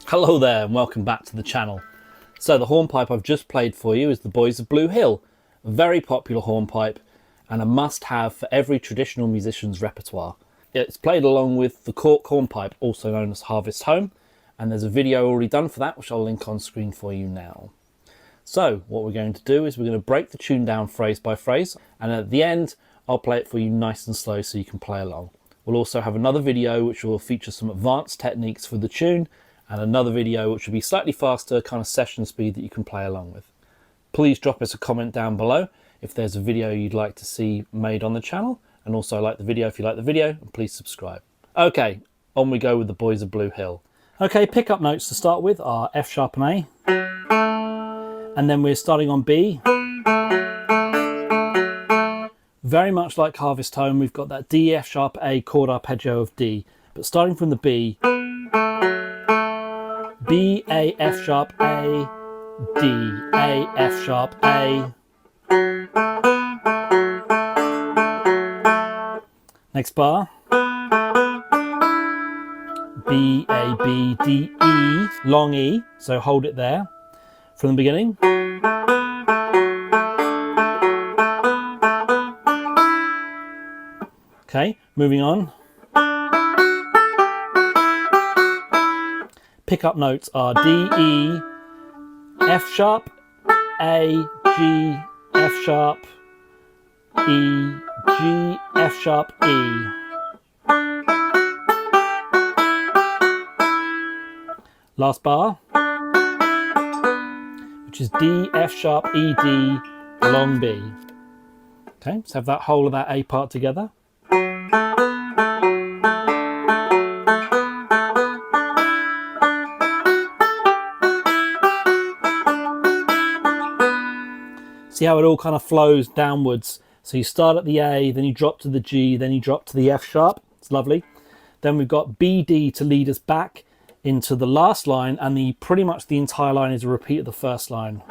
Hello there and welcome back to the channel. So the hornpipe I've just played for you is the Boys of Bluehill, a very popular hornpipe and a must-have for every traditional musician's repertoire. It's played along with the cork hornpipe, also known as Harvest Home, and there's a video already done for that which I'll link on screen for you now. So what we're going to do is we're going to break the tune down phrase by phrase, and at the end I'll play it for you nice and slow so you can play along. We'll also have another video which will feature some advanced techniques for the tune, and another video which will be slightly faster, kind of session speed that you can play along with. Please drop us a comment down below if there's a video you'd like to see made on the channel, and also like the video if you like the video, and please subscribe. Okay, on we go with the Boys of Bluehill. Okay, pickup notes to start with are F sharp and A, and then we're starting on B. Very much like Harvest Home, we've got that D, F sharp, A chord arpeggio of D, but starting from the B, B, A, F sharp, A, D, A, F sharp, A. Next bar. B, A, B, D, E, long E, so hold it there from the beginning. Okay, moving on. Pickup notes are D, E, F sharp, A, G, F sharp, E, G, F sharp, E. Last bar, which is D, F sharp, E, D, long B. Okay, let's have that whole of that A part together. See how it all kind of flows downwards. So you start at the A, then you drop to the G, then you drop to the F sharp. It's lovely. Then we've got B, D to lead us back into the last line, and pretty much the entire line is a repeat of the first line.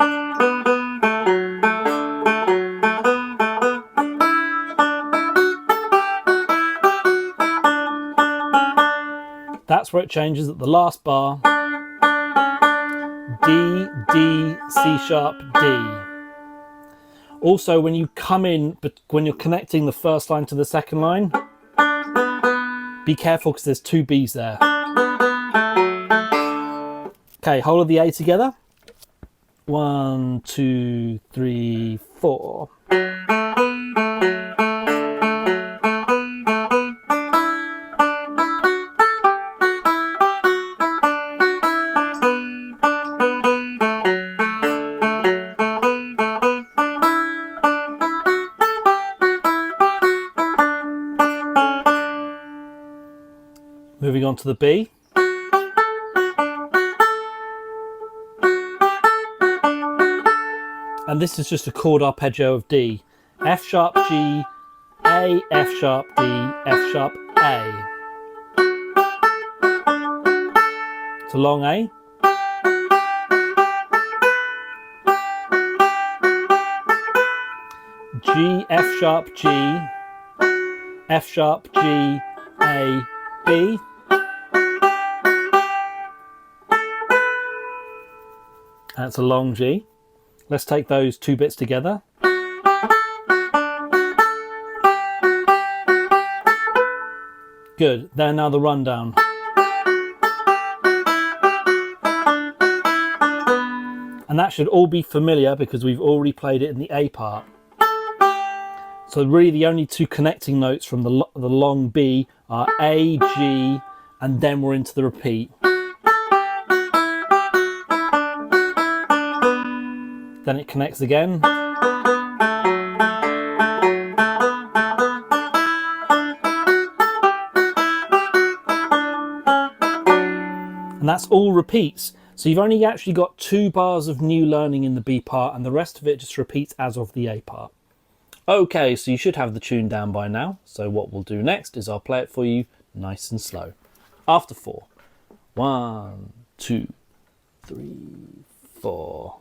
That's where it changes at the last bar. D, D, C sharp, D. Also, when you come in, but when you're connecting the first line to the second line, be careful because there's two B's there. Okay, whole of the A together. 1, 2, 3, 4. Moving on to the B. And this is just a chord arpeggio of D. F sharp, G, A, F sharp, D, F sharp, A. It's a long A. G, F sharp, G, F sharp, G, A, B. That's a long G. Let's take those two bits together. Good. Then now the rundown. And that should all be familiar because we've already played it in the A part. So really the only two connecting notes from the long B are A, G, and then we're into the repeat. Then it connects again. And that's all repeats. So you've only actually got 2 bars of new learning in the B part, and the rest of it just repeats as of the A part. Okay, so you should have the tune down by now. So what we'll do next is I'll play it for you nice and slow. After 4. 1, 2, 3, 4.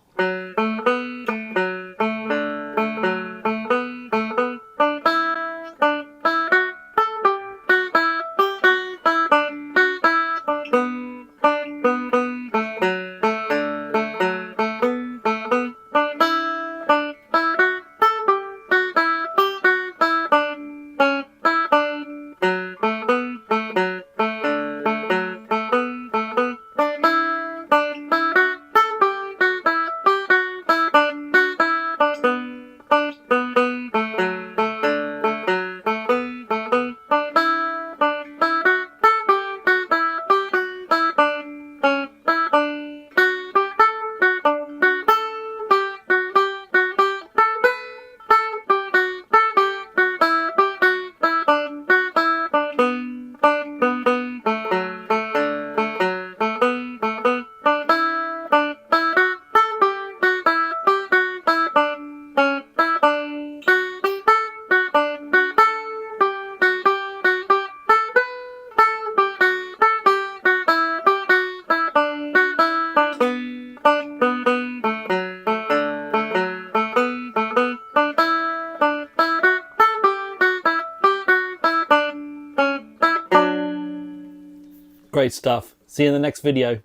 Great stuff. See you in the next video.